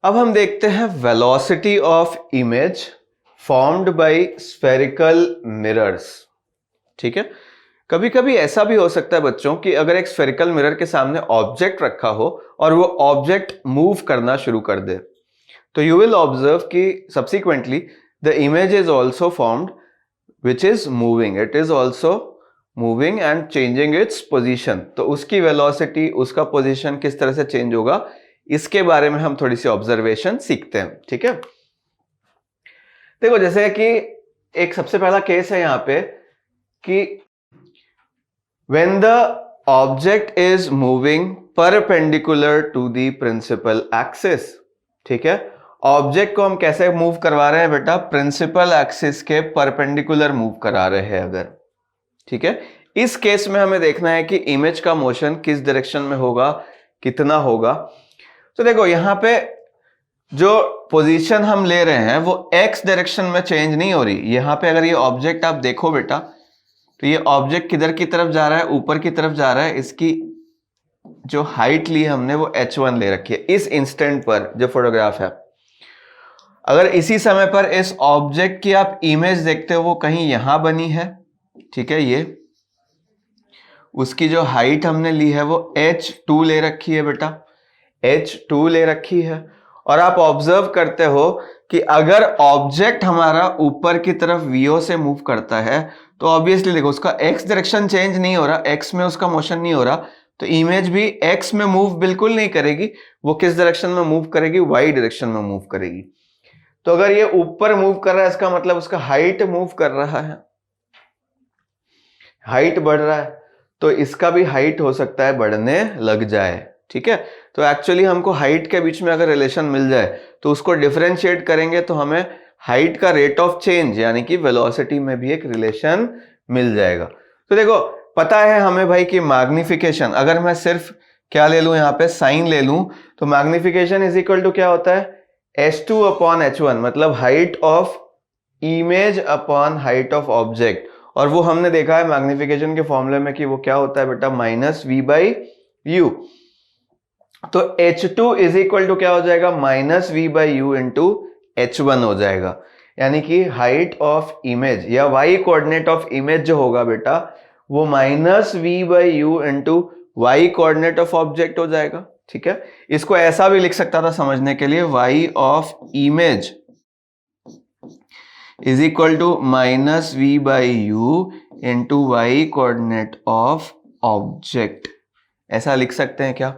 अब हम देखते हैं velocity of image formed by spherical mirrors. ठीक है, कभी कभी ऐसा भी हो सकता है बच्चों कि अगर एक स्फेरिकल मिरर के सामने ऑब्जेक्ट रखा हो और वो ऑब्जेक्ट मूव करना शुरू कर दे, तो यू विल ऑब्जर्व कि subsequently the image is also formed which is moving, it is also moving and changing its position. तो उसकी वेलोसिटी, उसका पोजिशन किस तरह से चेंज होगा, इसके बारे में हम थोड़ी सी ऑब्जर्वेशन सीखते हैं। ठीक है, देखो जैसे कि एक सबसे पहला केस है यहां पे कि when the object is moving perpendicular to the principal axis। ठीक है, ऑब्जेक्ट को हम कैसे मूव करवा रहे हैं बेटा, प्रिंसिपल एक्सिस के परपेंडिकुलर मूव करा रहे हैं अगर। ठीक है, इस केस में हमें देखना है कि इमेज का मोशन किस डायरेक्शन में होगा, कितना होगा। तो देखो यहां पे जो पोजीशन हम ले रहे हैं वो एक्स डायरेक्शन में चेंज नहीं हो रही। यहां पे अगर ये ऑब्जेक्ट आप देखो बेटा, तो ये ऑब्जेक्ट किधर की तरफ जा रहा है, ऊपर की तरफ जा रहा है। इसकी जो हाइट ली हमने वो h1 ले रखी है इस इंस्टेंट पर जो फोटोग्राफ है। अगर इसी समय पर इस ऑब्जेक्ट की आप इमेज देखते हो वो कहीं यहां बनी है, ठीक है, ये उसकी जो हाइट हमने ली है वो h2 ले रखी है बेटा, h2 ले रखी है। और आप ऑब्जर्व करते हो कि अगर ऑब्जेक्ट हमारा ऊपर की तरफ vo से मूव करता है तो ऑब्वियसली देखो उसका x डायरेक्शन चेंज नहीं हो रहा, x में उसका मोशन नहीं हो रहा, तो इमेज भी x में मूव बिल्कुल नहीं करेगी। वो किस डायरेक्शन में मूव करेगी, y डायरेक्शन में मूव करेगी। तो अगर ये ऊपर मूव कर रहा है इसका मतलब उसका हाइट मूव कर रहा है, हाइट बढ़ रहा है, तो इसका भी हाइट हो सकता है बढ़ने लग जाए। ठीक है, तो एक्चुअली हमको हाइट के बीच में अगर रिलेशन मिल जाए तो उसको डिफरेंशिएट करेंगे तो हमें हाइट का रेट ऑफ चेंज यानी कि वेलोसिटी में भी एक रिलेशन मिल जाएगा। तो देखो पता है हमें भाई कि मैग्निफिकेशन, अगर मैं सिर्फ क्या ले लूं, यहां पे साइन ले लूं, तो मैग्निफिकेशन इज इक्वल टू क्या होता है, h2 अपॉन h1, मतलब height of image upon height of object. और वो हमने देखा है मैग्निफिकेशन के फॉर्मूले में कि वो क्या होता है बेटा, माइनस v बाई यू। तो h2 इज इक्वल टू क्या हो जाएगा, minus v by U into h1 हो जाएगा। यानी कि हाइट ऑफ इमेज या y कोऑर्डिनेट ऑफ इमेज जो होगा बेटा वो minus v by U into y coordinate of object हो जाएगा। ठीक है, इसको ऐसा भी लिख सकता था समझने के लिए, y of image is equal to minus v by U into y coordinate of object, ऐसा लिख सकते हैं क्या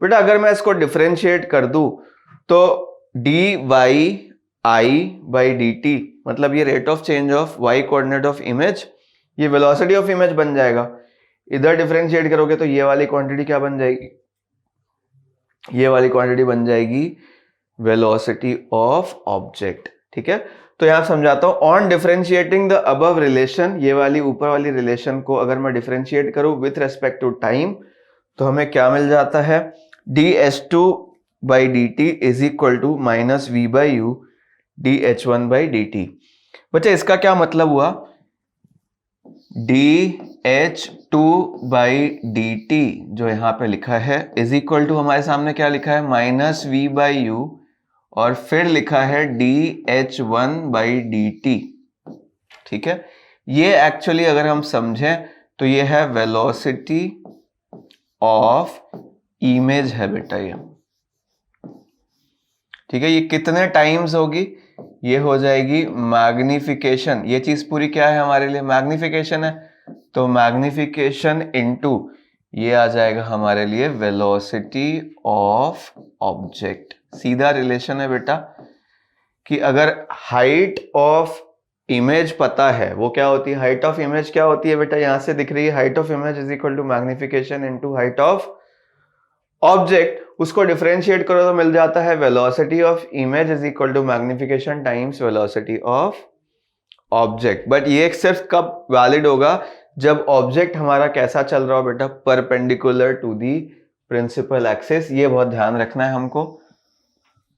बेटा। अगर मैं इसको डिफरेंशिएट कर दूं तो dy I बाई dt, मतलब ये rate of change of y coordinate of image, ये वेलोसिटी ऑफ इमेज बन जाएगा। इधर डिफरेंशिएट करोगे तो ये वाली क्वांटिटी क्या बन जाएगी, ये वाली क्वांटिटी बन जाएगी वेलोसिटी ऑफ ऑब्जेक्ट। ठीक है, तो यहां समझाता हूं, on differentiating the above relation, ये वाली ऊपर वाली रिलेशन को अगर मैं डिफरेंशिएट करूं विथ रेस्पेक्ट टू टाइम तो हमें क्या मिल जाता है, ds2 by dt is equal to minus v by U dh1 by dt। बच्चे इसका क्या मतलब हुआ, dh2 बाई dt जो यहां पे लिखा है इज इक्वल टू हमारे सामने क्या लिखा है, माइनस v बाई यू और फिर लिखा है dh1 बाई dt। ठीक है, ये एक्चुअली अगर हम समझें तो ये है वेलोसिटी ऑफ इमेज है बेटा ये। ठीक है, ये कितने टाइम्स होगी, ये हो जाएगी मैग्निफिकेशन। ये चीज पूरी क्या है हमारे लिए, मैग्निफिकेशन है, तो मैग्निफिकेशन इनटू ये आ जाएगा हमारे लिए वेलोसिटी ऑफ ऑब्जेक्ट। सीधा रिलेशन है बेटा कि अगर हाइट ऑफ इमेज पता है वो क्या होती है, हाइट ऑफ इमेज क्या होती है बेटा, यहां से दिख रही है, height of image is equal to magnification into height of object. उसको डिफरेंशिएट करो तो मिल जाता है velocity of image is equal to magnification times velocity of object. But ये सिर्फ कब वैलिड होगा, जब ऑब्जेक्ट हमारा कैसा चल रहा हो बेटा, perpendicular to the principal axis. ये बहुत ध्यान रखना है हमको,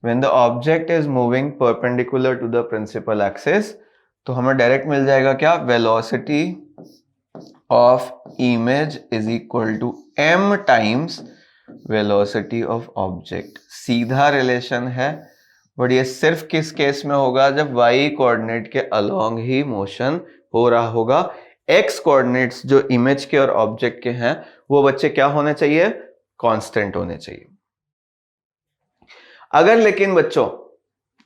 when the object is moving perpendicular to the principal axis तो हमें डायरेक्ट मिल जाएगा क्या, velocity of image is equal to m times velocity of object, सीधा रिलेशन है, बट ये सिर्फ किस केस में होगा, जब y कोऑर्डिनेट के अलोंग ही मोशन हो रहा होगा। x कोऑर्डिनेट्स जो इमेज के और ऑब्जेक्ट के हैं वो बच्चे क्या होने चाहिए, कांस्टेंट होने चाहिए। अगर लेकिन बच्चों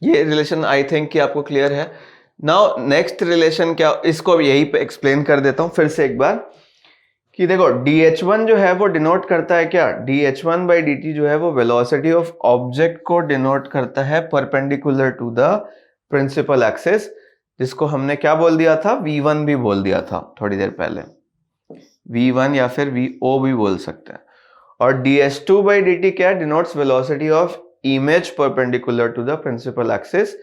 ये रिलेशन आई थिंक कि आपको क्लियर है। नाउ नेक्स्ट रिलेशन क्या, इसको यही पे एक्सप्लेन कर देता हूं फिर से एक बार कि देखो dh1 जो है वो डिनोट करता है क्या, dh1/dt जो है वो वेलोसिटी ऑफ ऑब्जेक्ट को डिनोट करता है perpendicular to the principal axis, जिसको हमने क्या बोल दिया था, v1 भी बोल दिया था थोड़ी देर पहले, v1 या फिर vo भी बोल सकते हैं। और dh2/dt क्या denotes velocity of image perpendicular to the principal axis,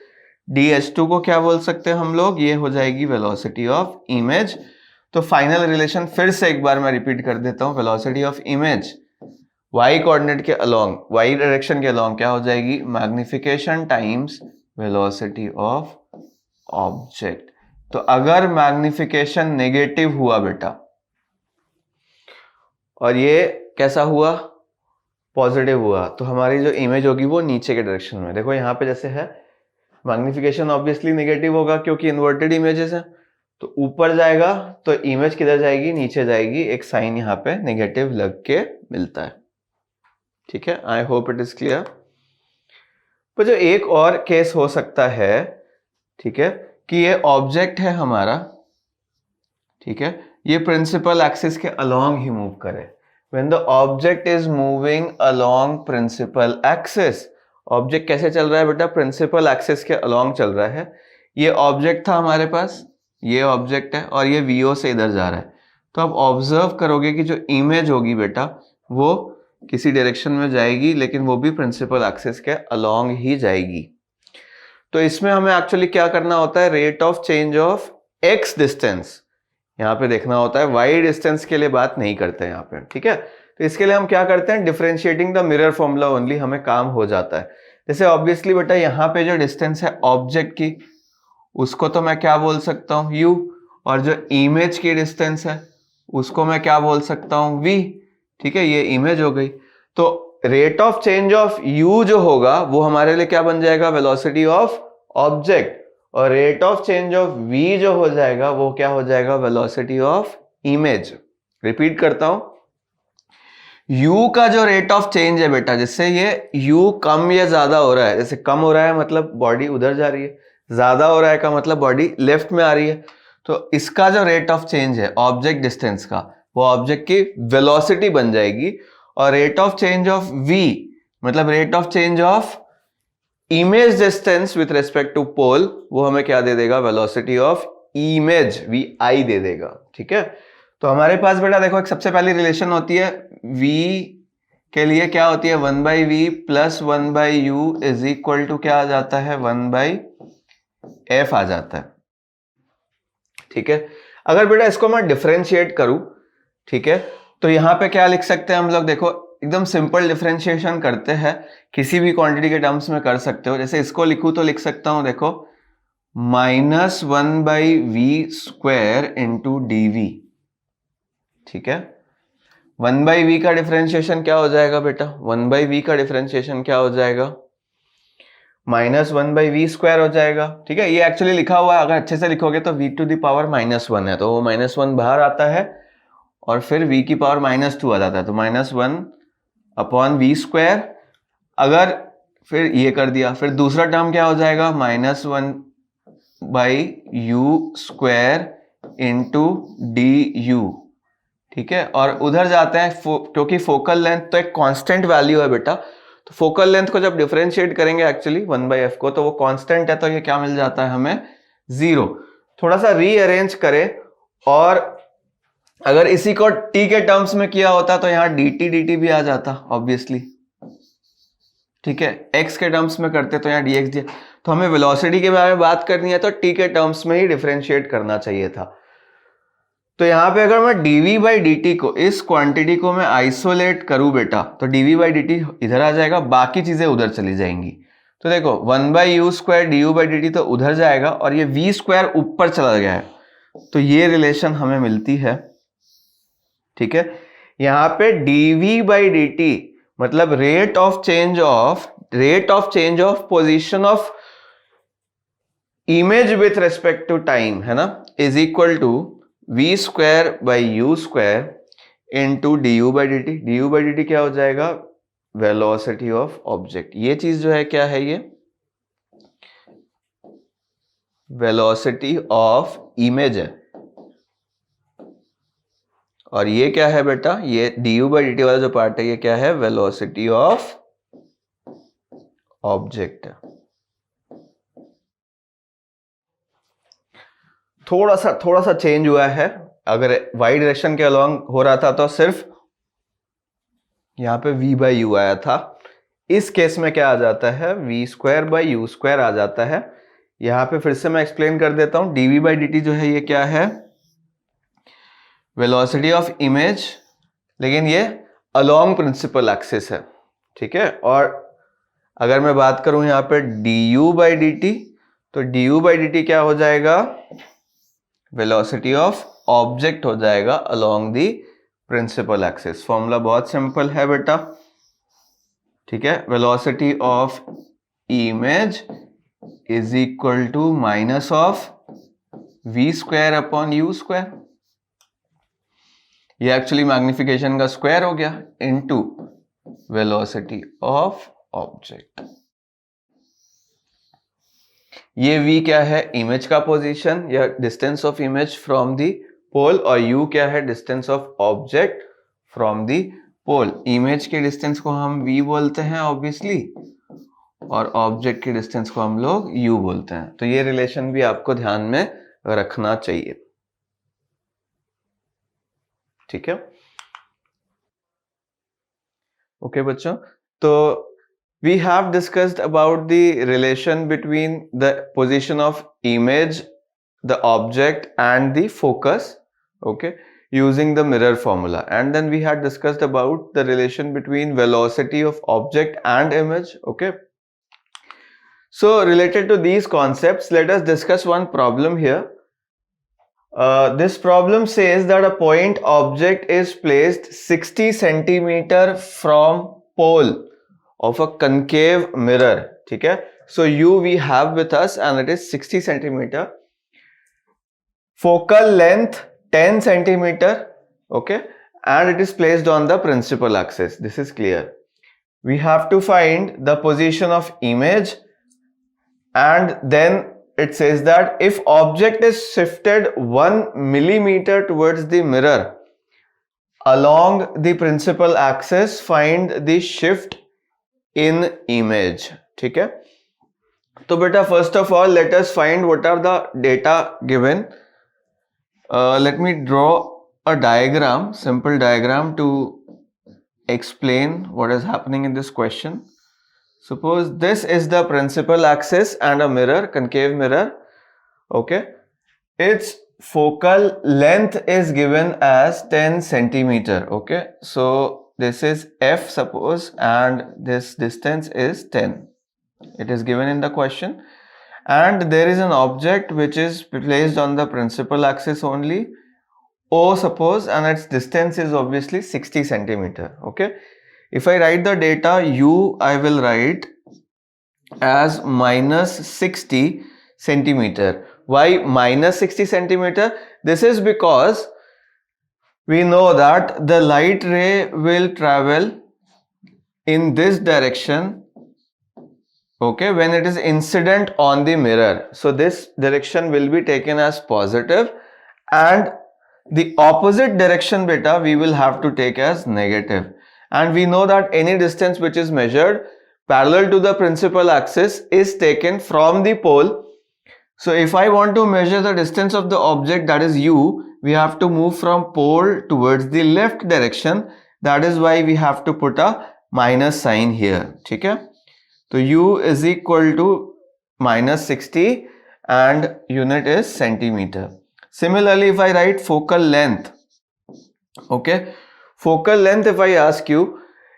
dh2 को क्या बोल सकते हैं हम लोग, ये हो जाएगी वेलोसिटी ऑफ इमेज। तो फाइनल रिलेशन फिर से एक बार मैं रिपीट कर देता हूं, velocity of image y coordinate के अलोंग, y डायरेक्शन के अलोंग क्या हो जाएगी, magnification times velocity of object. तो अगर मैग्निफिकेशन नेगेटिव हुआ बेटा और ये कैसा हुआ, पॉजिटिव हुआ, तो हमारी जो इमेज होगी वो नीचे के डायरेक्शन में। देखो यहाँ पे जैसे है मैग्निफिकेशन ऑब्वियसली नेगेटिव होगा क्योंकि इन्वर्टेड इमेजेस है, तो ऊपर जाएगा तो इमेज किधर जाएगी, नीचे जाएगी, एक साइन यहाँ पे नेगेटिव लग के मिलता है। ठीक है, I hope it is clear. पर जो एक और केस हो सकता है, ठीक है, कि ये ऑब्जेक्ट है हमारा, ठीक है, ये प्रिंसिपल एक्सिस के अलोंग ही मूव करे। When the object is moving along principal axis, object कैसे चल रहा है बेटा, प्रिंसिपल एक्सिस के अलोंग चल रहा है। ये ऑब्जेक्ट था हमारे पास, ये ऑब्जेक्ट है और ये VO से इधर जा रहा है। तो आप ऑब्जर्व करोगे कि जो इमेज होगी बेटा वो किसी डायरेक्शन में जाएगी, लेकिन वो भी प्रिंसिपल एक्सिस के अलोंग ही जाएगी। तो इसमें हमें एक्चुअली क्या करना होता है, rate of change of x distance यहाँ पे देखना होता है, y डिस्टेंस के लिए बात नहीं करते हैं यहाँ पे। ठीक है, तो इसके लिए हम क्या करते हैं, differentiating the mirror formula only हमें काम हो जाता है। जैसे ऑब्वियसली बेटा यहाँ पे जो डिस्टेंस है ऑब्जेक्ट की, उसको तो मैं क्या बोल सकता हूँ u, और जो इमेज की डिस्टेंस है उसको मैं क्या बोल सकता हूँ v। ठीक है, ये इमेज हो गई। तो rate of change of u जो होगा वो हमारे लिए क्या बन जाएगा, वेलोसिटी ऑफ ऑब्जेक्ट, और rate of change of v जो हो जाएगा वो क्या हो जाएगा, वेलोसिटी ऑफ इमेज। रिपीट करता हूं, u का जो रेट ऑफ चेंज है बेटा, जिससे ये u कम या ज्यादा हो रहा है, जैसे कम हो रहा है मतलब बॉडी उधर जा रही है, ज्यादा हो रहा है का मतलब बॉडी लेफ्ट में आ रही है, तो इसका जो रेट ऑफ चेंज है ऑब्जेक्ट डिस्टेंस का, वो ऑब्जेक्ट की वेलोसिटी बन जाएगी। और rate of change of v मतलब rate of change of image distance with respect to pole, वो हमें क्या दे देगा, वेलोसिटी ऑफ इमेज vi दे देगा। ठीक है, तो हमारे पास बेटा देखो एक सबसे पहली रिलेशन होती है v के लिए क्या होती है, 1/v plus 1/u is equal to क्या आ जाता है, 1/f आ जाता है। ठीक है, अगर बेटा इसको मैं डिफरेंशिएट करूं, ठीक है, तो यहां पे क्या लिख सकते हैं हम लोग, देखो एकदम सिंपल डिफरेंशिएशन करते हैं, किसी भी क्वांटिटी के टर्म्स में कर सकते हो। जैसे इसको लिखूं तो लिख सकता हूं, देखो -1/v² इंटू dv। ठीक है, 1/v का डिफरेंशिएशन क्या हो जाएगा बेटा, 1/v का डिफरेंशिएशन क्या हो जाएगा, -1/v² हो जाएगा। ठीक है, ये एक्चुअली लिखा हुआ है, अगर अच्छे से लिखोगे तो v⁻⁻1 है, तो वो -1 बाहर आता है और फिर v⁻²आ जाता है, तो -1/v²। अगर फिर ये कर दिया, फिर दूसरा टर्म क्या हो जाएगा, -1/u² इंटू du। ठीक है, और उधर जाते हैं क्योंकि फोकल लेंथ तो एक कांस्टेंट वैल्यू है बेटा, तो फोकल लेंथ को जब डिफरेंशिएट करेंगे एक्चुअली 1/f को, तो वो कांस्टेंट है, तो ये क्या मिल जाता है हमें, 0। थोड़ा सा रीअरेंज करें, और अगर इसी को t के टर्म्स में किया होता तो यहां dt भी आ जाता ऑब्वियसली। ठीक है, x के टर्म्स में करते तो यहाँ dx दिया, तो हमें वेलोसिटी के बारे में बात करनी है तो t के टर्म्स में ही डिफरेंशिएट करना चाहिए था। तो यहाँ पे अगर मैं dv/dt को, इस क्वांटिटी को मैं आइसोलेट करूं बेटा, तो dv/dt इधर आ जाएगा, बाकी चीजें उधर चली जाएंगी। तो देखो 1/u² du/dt तो उधर जाएगा, और ये v² ऊपर चला गया है, तो ये रिलेशन हमें मिलती है। ठीक है, यहाँ पे dv/dt मतलब rate of change of position of image with respect to time, है ना, is equal to v square by you square into du by dt। du by dt क्या हो जाएगा, वेलोसिटी ऑफ ऑब्जेक्ट। ये चीज जो है क्या है, ये वेलोसिटी ऑफ इमेज है, और ये क्या है बेटा, ये du बाई dt वाला जो पार्ट है ये क्या है, वेलोसिटी ऑफ ऑब्जेक्ट है। थोड़ा सा चेंज हुआ है, अगर वाई डायरेक्शन के अलोंग हो रहा था तो सिर्फ यहां पे v बाई यू आया था, इस केस में क्या आ जाता है, v square by you square आ जाता है। यहां पे फिर से मैं एक्सप्लेन कर देता हूं, dv बाई dt जो है ये क्या है, वेलोसिटी ऑफ इमेज, लेकिन ये अलोंग प्रिंसिपल एक्सिस है, ठीक है। और अगर मैं बात करूं यहां पे du बाई dt, तो du बाई dt क्या हो जाएगा, वेलोसिटी ऑफ ऑब्जेक्ट हो जाएगा along the principal axis. Formula बहुत सिंपल है बेटा, ठीक है। Velocity of image is equal to minus of v square upon u square, ये एक्चुअली मैग्निफिकेशन का स्क्वायर हो गया, इनटू वेलोसिटी ऑफ ऑब्जेक्ट। ये v क्या है, इमेज का पोजीशन या distance of image from the pole, और u क्या है, distance of object from the pole. Image के डिस्टेंस को हम v बोलते हैं ऑब्वियसली, और ऑब्जेक्ट के डिस्टेंस को हम लोग u बोलते हैं। तो ये रिलेशन भी आपको ध्यान में रखना चाहिए, ठीक है। ओके बच्चों, तो we have discussed about the relation between the position of image, the object and the focus, okay, using the mirror formula. And then we had discussed about the relation between velocity of object and image, okay. So related to these concepts, let us discuss one problem here. This problem says that a point object is placed 60 centimeter from pole of a concave mirror, ठीक है। So u we have with us and it is 60 centimeter, focal length 10 centimeter, okay, and it is placed on the principal axis. This is clear. We have to find the position of image, and then it says that if object is shifted 1 millimeter towards the mirror along the principal axis, find the shift in image, ठीक है। तो बेटा first of all let us find what are the data given. Let me draw a diagram, simple diagram to explain what is happening in this question. Suppose this is the principal axis and a mirror, concave mirror, okay. Its focal length is given as 10 centimeter, okay. So this is f suppose, and this distance is 10. It is given in the question, and there is an object which is placed on the principal axis only, o suppose, and its distance is obviously 60 centimeter, okay. If I write the data u, I will write as minus 60 centimeter. Why minus 60 centimeter? This is because we know that the light ray will travel in this direction, okay, when it is incident on the mirror. So this direction will be taken as positive, and the opposite direction beta we will have to take as negative. And we know that any distance which is measured parallel to the principal axis is taken from the pole. So if I want to measure the distance of the object, that is u, we have to move from pole towards the left direction. That is why we have to put a minus sign here, ठीक है। तो u is equal to minus 60 and unit is centimeter. Similarly, if I write focal length, okay, focal length, if I ask you,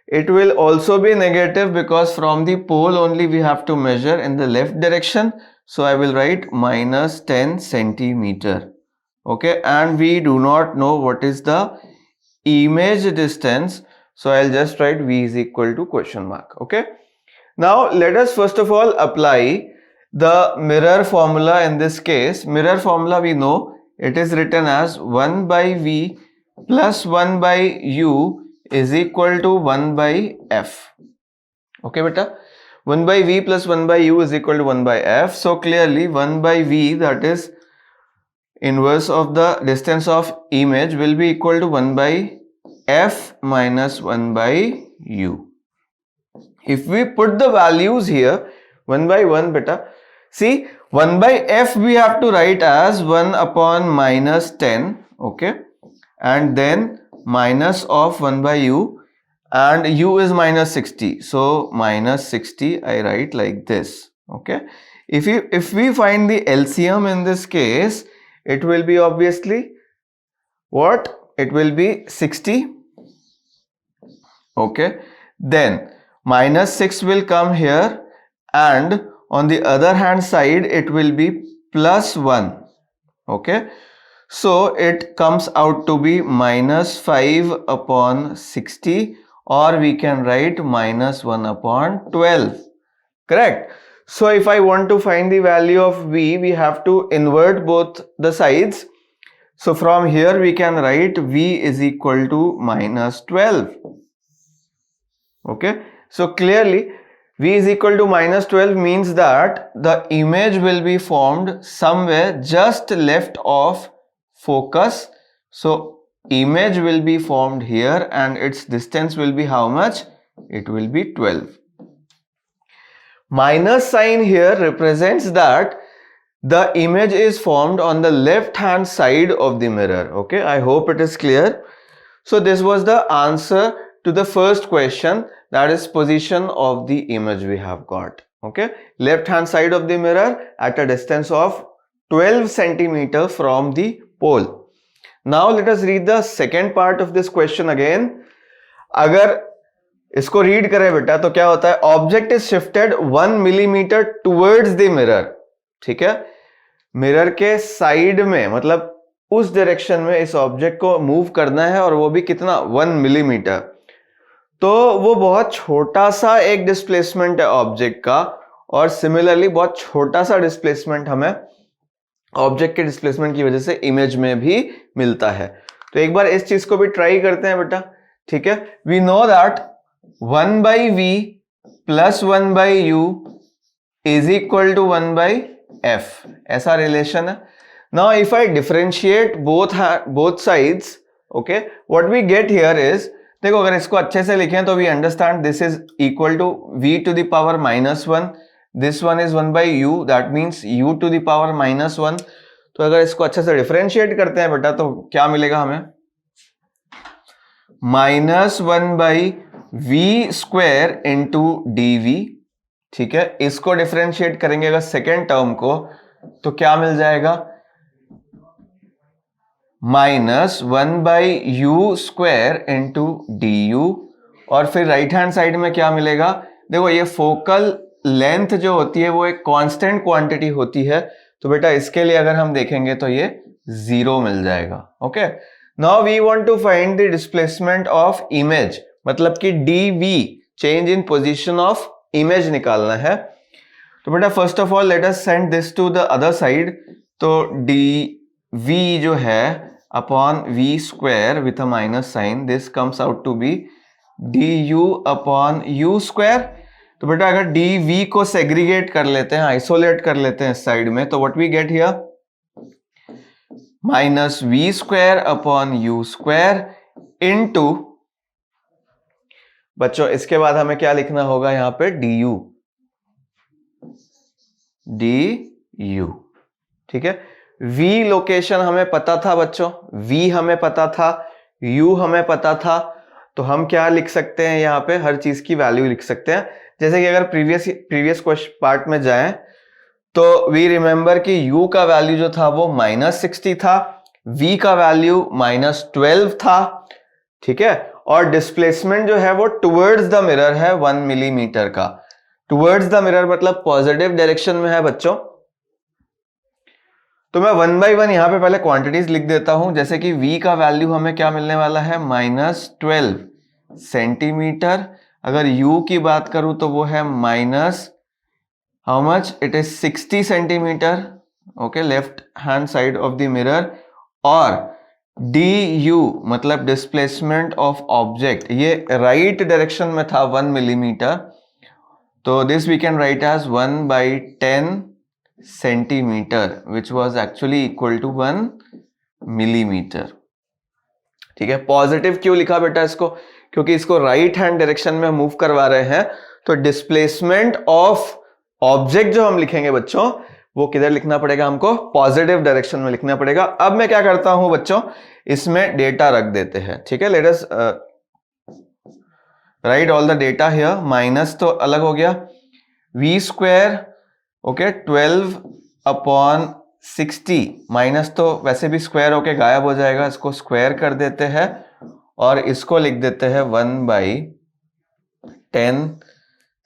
it will also be negative because from the pole only we have to measure in the left direction. So I will write minus 10 centimeter, okay, and we do not know what is the image distance So I'll just write v is equal to question mark. Okay. Now let us first of all apply the mirror formula in this case. Mirror formula we know it is written as 1 by v plus 1 by u is equal to 1 by f. Okay beta, 1 by v plus 1 by u is equal to 1 by f. So clearly 1 by v, that is inverse of the distance of image, will be equal to 1 by f minus 1 by u. If we put the values here 1 by 1 beta, see 1 by f we have to write as 1 upon minus 10, okay, and then minus of 1 by u, and u is minus 60, so minus 60 I write like this. Okay, if we find the LCM in this case, it will be obviously what? It will be 60. Okay, then minus 6 will come here, and on the other hand side it will be plus 1. Okay, so it comes out to be minus 5 upon 60, or we can write minus 1 upon 12. Correct. So if I want to find the value of v, we have to invert both the sides. So from here we can write v is equal to minus 12. Okay, so clearly v is equal to minus 12 means that the image will be formed somewhere just left of focus. So image will be formed here, and its distance will be how much? It will be 12. Minus sign here represents that the image is formed on the left hand side of the mirror. Okay, I hope it is clear. So this was the answer to the first question, that is position of the image we have got. Okay, left hand side of the mirror at a distance of 12 centimeter from the pole. Now let us read the second part of this question again. अगर इसको read करें बेटा तो क्या होता है? Object is shifted 1 millimetre towards the mirror. ठीक है, मिरर के साइड में, मतलब उस डायरेक्शन में इस ऑब्जेक्ट को मूव करना है, और वो भी कितना? 1 मिलीमीटर. तो वो बहुत छोटा सा एक डिस्प्लेसमेंट है ऑब्जेक्ट का, और सिमिलरली बहुत छोटा सा डिस्प्लेसमेंट हमें ऑब्जेक्ट के डिस्प्लेसमेंट की वजह से इमेज में भी मिलता है. तो एक बार इस चीज को भी ट्राई करते हैं बेटा. ठीक है, we know that 1 by v plus 1 by u is equal to 1 by f. ऐसा रिलेशन है. Now if I differentiate both sides, okay, what we get here is, देखो अगर इसको अच्छे से लिखें तो we understand this is equal to v to the power minus 1. This one is 1 by u, that means u to the power minus 1. तो अगर इसको अच्छे से डिफरेंशिएट करते हैं बेटा तो क्या मिलेगा हमें? Minus 1 by V square into D V. ठीक है, इसको डिफरेंशिएट करेंगे अगर सेकेंड टर्म को तो क्या मिल जाएगा? Minus 1 by you square into D you. और फिर राइट हैंड साइड में क्या मिलेगा? देखो ये फोकल लेंथ जो होती है वो एक कांस्टेंट क्वांटिटी होती है, तो बेटा इसके लिए अगर हम देखेंगे तो ये 0 मिल जाएगा. Okay, now we want to find the displacement of image, मतलब कि dv, change in position of image निकालना है. तो बेटा first of all let us send this to the other side. तो dv जो है upon v square with a minus sign, this comes out to be du upon u square. तो बेटा अगर dv को सेग्रीगेट कर लेते हैं, आइसोलेट कर लेते हैं इस साइड में, तो what we get here? Minus v square upon u square into, बच्चों इसके बाद हमें क्या लिखना होगा यहां पे? du. ठीक है, v लोकेशन हमें पता था बच्चों, v हमें पता था, u हमें पता था, तो हम क्या लिख सकते हैं यहाँ पे? हर चीज की वैल्यू लिख सकते हैं. जैसे कि अगर प्रीवियस क्वेश्चन पार्ट में जाएं तो वी रिमेंबर कि u का वैल्यू जो था वो -60 था, v का वैल्यू -12 था. ठीक है, और डिस्प्लेसमेंट जो है वो टुवर्ड्स द मिरर है 1 मिलीमीटर का. टुवर्ड्स द मिरर मतलब पॉजिटिव डायरेक्शन में है बच्चों. तो मैं 1 by 1 यहां पे पहले क्वांटिटीज लिख देता हूं. जैसे कि v का वैल्यू हमें क्या मिलने वाला है? -12. सेंटीमीटर। अगर u की बात करूं तो वो है minus how much, it is 60 centimeter, okay, left hand side of the mirror. और du मतलब डिस्प्लेसमेंट ऑफ ऑब्जेक्ट, ये राइट डायरेक्शन में था 1 मिलीमीटर, तो this we can write as 1/10 centimeter which was actually equal to 1 millimeter. ठीक है, positive क्यों लिखा बेटा इसको, क्योंकि इसको राइट हैंड डायरेक्शन में मूव करवा रहे हैं, तो डिस्प्लेसमेंट ऑफ ऑब्जेक्ट जो हम लिखेंगे बच्चों, वो किधर लिखना पड़ेगा हमको, पॉजिटिव डायरेक्शन में लिखना पड़ेगा। अब मैं क्या करता हूं बच्चों, इसमें डेटा रख देते हैं। ठीक है, let us right all the data here. Minus तो अलग हो गया, v स्क्वायर, ओके, 12/60, माइनस तो वैसे भी स्क्वायर होके गायब हो जाएगा, इसको स्क्वायर कर देते हैं और इसको लिख देते हैं 1/10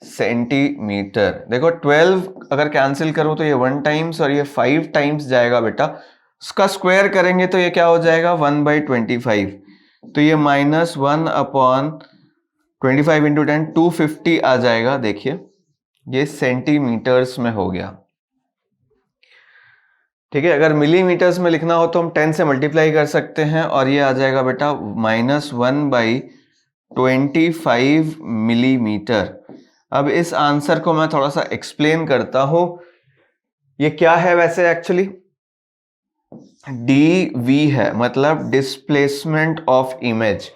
सेंटीमीटर। देखो 12 अगर कैंसिल करूं तो ये 1 टाइम्स और ये 5 टाइम्स जाएगा बेटा, उसका स्क्वायर करेंगे तो ये क्या हो जाएगा 1/25, तो ये -1/25 इंटू 10 250 आ जाएगा। देखिए ये सेंटीमीटर्स में हो गया। ठीक है, अगर मिलीमीटर्स में लिखना हो तो हम 10 से मल्टीप्लाई कर सकते हैं और ये आ जाएगा बेटा -1/25 मिलीमीटर। अब इस आंसर को मैं थोड़ा सा एक्सप्लेन करता हूं, ये क्या है वैसे एक्चुअली, dv है, मतलब displacement of image,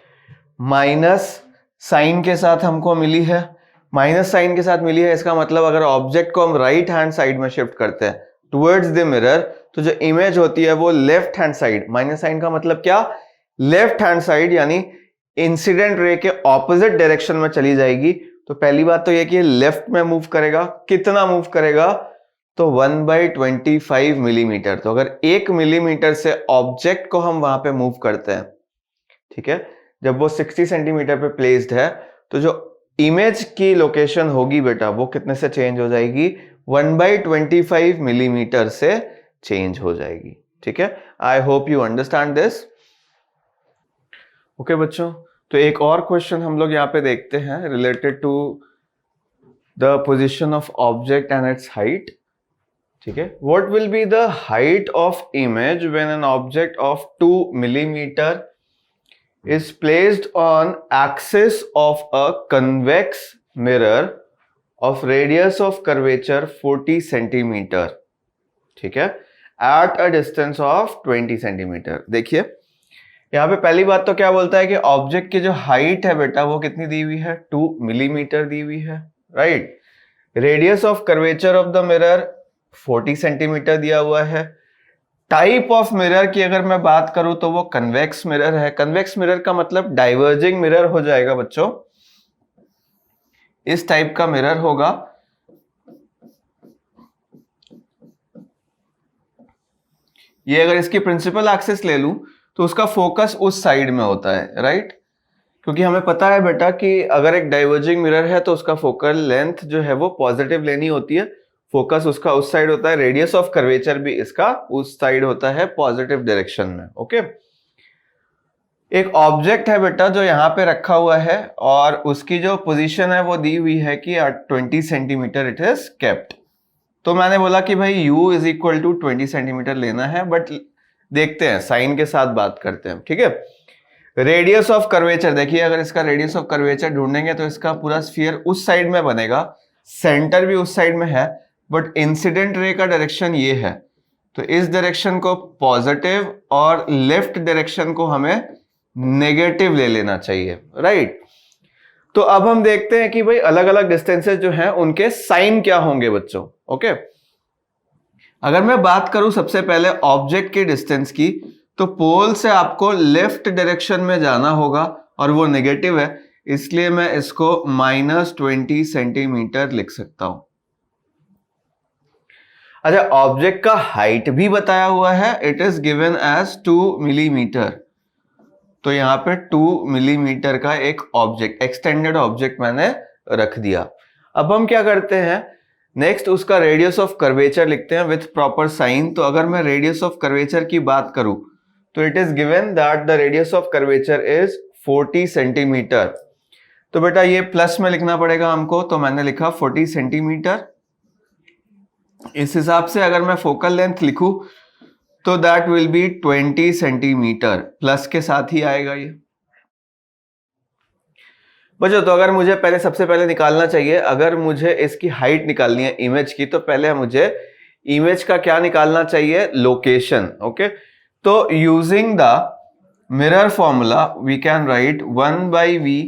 minus sign के साथ हमको मिली है, माइनस साइन के साथ मिली है, इसका मतलब अगर ऑब्जेक्ट को हम राइट हैंड साइड में शिफ्ट करते हैं टुवर्ड्स द मिरर, तो जो इमेज होती है वो left hand side, minus sign का मतलब क्या, लेफ्ट हैंड साइड, यानी इंसिडेंट रे के ऑपोजिट डायरेक्शन में चली जाएगी। तो पहली बात तो ये कि लेफ्ट में मूव करेगा, कितना मूव करेगा, तो 1/25 मिलीमीटर। तो अगर 1 मिलीमीटर से ऑब्जेक्ट को हम वहां पे मूव करते हैं, ठीक है, जब वो 60 सेंटीमीटर पे प्लेस्ड है, तो जो इमेज की लोकेशन होगी बेटा वो कितने से चेंज हो जाएगी, 1/25 मिलीमीटर से चेंज हो जाएगी। ठीक है, I hope you understand this. Okay बच्चों, तो एक और क्वेश्चन हम लोग यहाँ पे देखते हैं related to the position of object and its height. ठीक है, what will be the height of image when an object of 2 millimeter is placed on axis of a convex mirror of radius of curvature 40 centimeter, ठीक है, at a distance of 20 centimeter। देखिए यहाँ पे पहली बात तो क्या बोलता है कि ऑब्जेक्ट की जो हाइट है बेटा वो कितनी दी हुई है, 2 मिलीमीटर दी हुई है, right. Radius of curvature of the mirror 40 centimetre दिया हुआ है। टाइप ऑफ मिरर की अगर मैं बात करूं तो वो कन्वेक्स मिरर है। कन्वेक्स मिरर का मतलब डाइवर्जिंग मिरर हो जाएगा बच्चों, इस टाइप का मिरर होगा। ये अगर इसकी प्रिंसिपल एक्सिस ले लूं तो उसका फोकस उस साइड में होता है, राइट, क्योंकि हमें पता है बेटा कि अगर एक डाइवर्जिंग मिरर है तो उसका फोकल लेंथ जो है वो पॉजिटिव लेनी होती है, फोकस उसका उस साइड होता है, रेडियस ऑफ कर्वेचर भी इसका उस साइड होता है पॉजिटिव डायरेक्शन में। ओके, एक ऑब्जेक्ट है बेटा जो यहाँ पे रखा हुआ है और उसकी जो पोजीशन है वो दी हुई है कि 20 सेंटीमीटर इट इज केप्ट। तो मैंने बोला कि भाई u is equal to 20 centimeter लेना है, बट देखते हैं साइन के साथ बात करते हैं। ठीक है, रेडियस ऑफ कर्वेचर, देखिए अगर इसका रेडियस ऑफ कर्वेचर ढूंढेंगे तो इसका पूरा स्फीयर उस साइड में बनेगा, सेंटर भी उस साइड में है, बट इंसिडेंट रे का डायरेक्शन ये है, तो इस डायरेक्शन को पॉजिटिव और लेफ्ट डायरेक्शन को हमें नेगेटिव ले लेना चाहिए, राइट। तो अब हम देखते हैं कि भाई अलग अलग डिस्टेंसेस जो हैं उनके साइन क्या होंगे बच्चों। ओके, अगर मैं बात करूं सबसे पहले ऑब्जेक्ट के डिस्टेंस की, तो पोल से आपको लेफ्ट डायरेक्शन में जाना होगा और वो नेगेटिव है, इसलिए मैं इसको -20 सेंटीमीटर लिख सकता हूं। अच्छा, ऑब्जेक्ट का हाइट भी बताया हुआ है, it is given as 2 millimeter, तो यहां पे 2 मिलीमीटर का एक ऑब्जेक्ट, एक्सटेंडेड ऑब्जेक्ट मैंने रख दिया। अब हम क्या करते हैं, नेक्स्ट उसका रेडियस ऑफ कर्वेचर लिखते हैं विथ प्रॉपर साइन। तो अगर मैं रेडियस ऑफ कर्वेचर की बात करूं तो it is given that the radius of curvature is 40 centimetre. तो बेटा ये प्लस में लिखना पड़ेगा हमको, तो मैंने लिखा 40 सेंटीमीटर। इस हिसाब से अगर मैं फोकल लेंथ लिखूं तो that will be 20 centimetre, plus के साथ ही आएगा ये बच्चों। तो अगर मुझे पहले सबसे पहले निकालना चाहिए, अगर मुझे इसकी हाइट निकालनी है इमेज की, तो पहले मुझे इमेज का क्या निकालना चाहिए, लोकेशन। ओके, तो using the mirror formula we can write 1/v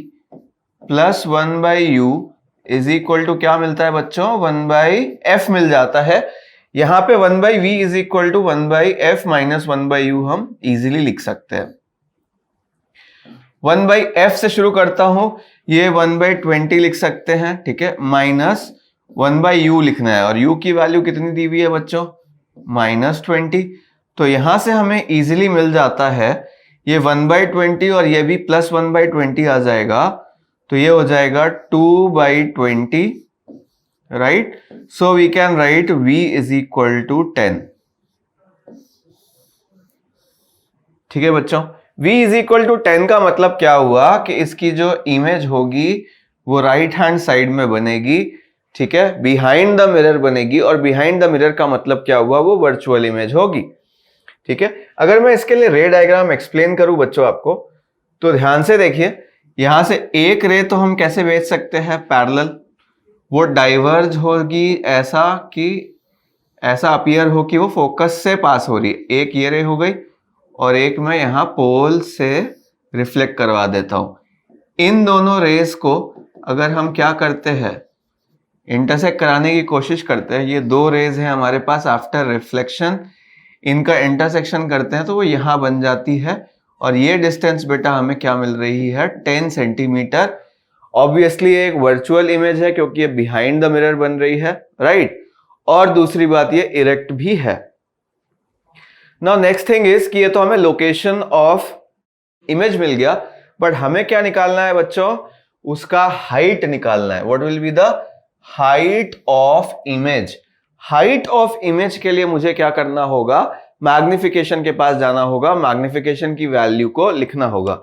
plus 1/u is equal to क्या मिलता है बच्चों, 1/f मिल जाता है। यहां पे 1/v is equal to 1/f minus 1/u हम इजीली लिख सकते हैं। 1/f से शुरू करता हूं, ये 1/20 लिख सकते हैं, ठीक है, माइनस 1/u लिखना है, और u की वैल्यू कितनी दी हुई है बच्चों, -20। तो यहां से हमें इजीली मिल जाता है ये 1/20 और ये भी प्लस 1/20 आ जाएगा, तो ये हो जाएगा 2/20, right. So we can write v is equal to 10। ठीक है बच्चों, v इज इक्वल टू 10 का मतलब क्या हुआ कि इसकी जो इमेज होगी वो राइट हैंड साइड में बनेगी, ठीक है, बिहाइंड द मिरर बनेगी, और बिहाइंड द मिरर का मतलब क्या हुआ, वो वर्चुअल इमेज होगी। ठीक है, अगर मैं इसके लिए रे डायग्राम एक्सप्लेन करूं बच्चों आपको, तो ध्यान से देखिए, यहां से एक रे तो हम कैसे भेज सकते हैं, पैरेलल, वो डाइवर्ज होगी ऐसा कि ऐसा अपीयर हो कि वो फोकस से पास हो रही है। एक ये रे हो गई, और एक मैं यहां पोल से रिफ्लेक्ट करवा देता हूं। इन दोनों रेस को अगर हम क्या करते हैं, इंटरसेक्ट कराने की कोशिश करते हैं, ये दो रेज हैं हमारे पास आफ्टर रिफ्लेक्शन, इनका इंटरसेक्शन करते हैं तो वो यहां बन जाती है, और ये डिस्टेंस बेटा हमें क्या मिल रही है, 10 सेंटीमीटर। ऑब्वियसली एक वर्चुअल इमेज है क्योंकि ये बिहाइंड द मिरर बन रही है, राइट। और दूसरी बात ये इरेक्ट भी है। नाउ नेक्स्ट थिंग इज कि ये तो हमें लोकेशन ऑफ इमेज मिल गया, बट हमें क्या निकालना है बच्चों, उसका हाइट निकालना है। What will be the height of image. Height of image के लिए मुझे क्या करना होगा, मैग्निफिकेशन के पास जाना होगा, मैग्निफिकेशन की वैल्यू को लिखना होगा।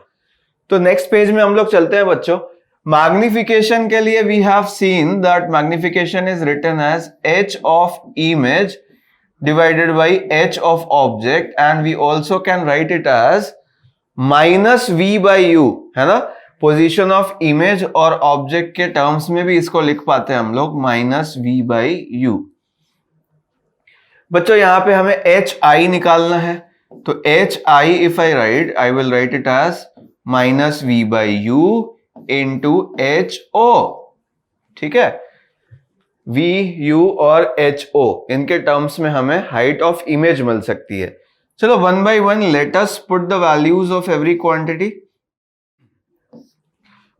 तो नेक्स्ट पेज में हम लोग चलते हैं बच्चों। मैग्निफिकेशन के लिए we have seen that magnification is written as h of image divided by h of object, and we also can write it as minus v by u, है ना। पोजीशन ऑफ इमेज और object के terms में भी इसको लिख पाते हैं हम लोग माइनस v by u। बच्चों यहां पे हमें h i निकालना है, तो h i if I write, I will write it as minus v by u into h o, ठीक है। v, u और h o इनके टर्म्स में हमें हाइट ऑफ इमेज मिल सकती है। चलो one by one let us put the values of every quantity.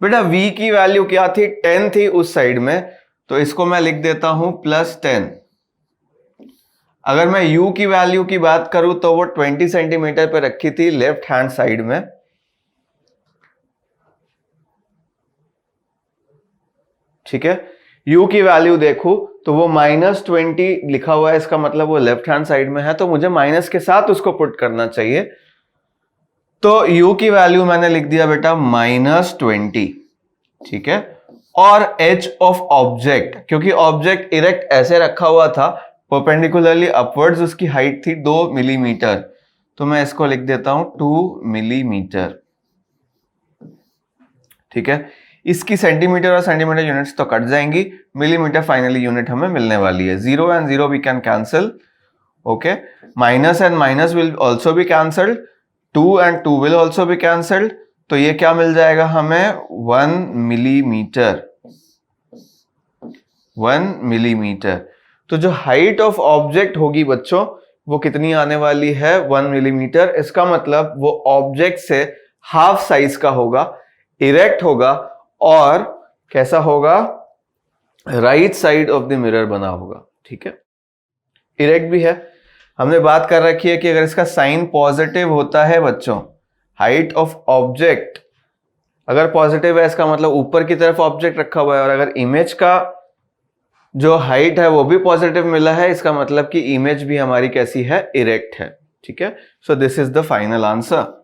बेटा v की वैल्यू क्या थी, 10 थी उस साइड में, तो इसको मैं लिख देता हूं +10। अगर मैं u की वैल्यू की बात करूं तो वो 20 सेंटीमीटर पे रखी थी लेफ्ट हैंड साइड में, ठीक है। u की वैल्यू देखूं तो वो -20 लिखा हुआ है, इसका मतलब वो लेफ्ट हैंड साइड में है, तो मुझे माइनस के साथ उसको पुट करना चाहिए। तो u की वैल्यू मैंने लिख दिया बेटा -20, ठीक है। और h ऑफ ऑब्जेक्ट, क्योंकि ऑब्जेक्ट इरेक्ट ऐसे रखा हुआ था, परपेंडिकुलरली अपवर्ड्स उसकी हाइट थी 2 मिलीमीटर, तो मैं इसको लिख देता हूं 2 मिलीमीटर, ठीक है। इसकी सेंटीमीटर और सेंटीमीटर यूनिट्स तो कट जाएंगी, मिलीमीटर फाइनली यूनिट हमें मिलने वाली है। 0 and 0 we can cancel, okay. Minus and minus will also be cancelled, 2 and 2 will also be cancelled, तो ये क्या मिल जाएगा हमें 1 मिलीमीटर, 1 मिलीमीटर। तो जो हाइट ऑफ ऑब्जेक्ट होगी बच्चों वो कितनी आने वाली है, 1 मिलीमीटर। इसका मतलब वो ऑब्जेक्ट से हाफ साइज का होगा, इरेक्ट होगा, और कैसा होगा, right side of the mirror बना होगा, ठीक है। इरेक्ट भी है। हमने बात कर रखी है कि अगर इसका साइन पॉजिटिव होता है बच्चों, हाइट ऑफ ऑब्जेक्ट अगर पॉजिटिव है इसका मतलब ऊपर की तरफ ऑब्जेक्ट रखा हुआ है, और अगर इमेज का जो हाइट है वो भी पॉजिटिव मिला है, इसका मतलब कि इमेज भी हमारी कैसी है, इरेक्ट है, ठीक है। So this is the final answer.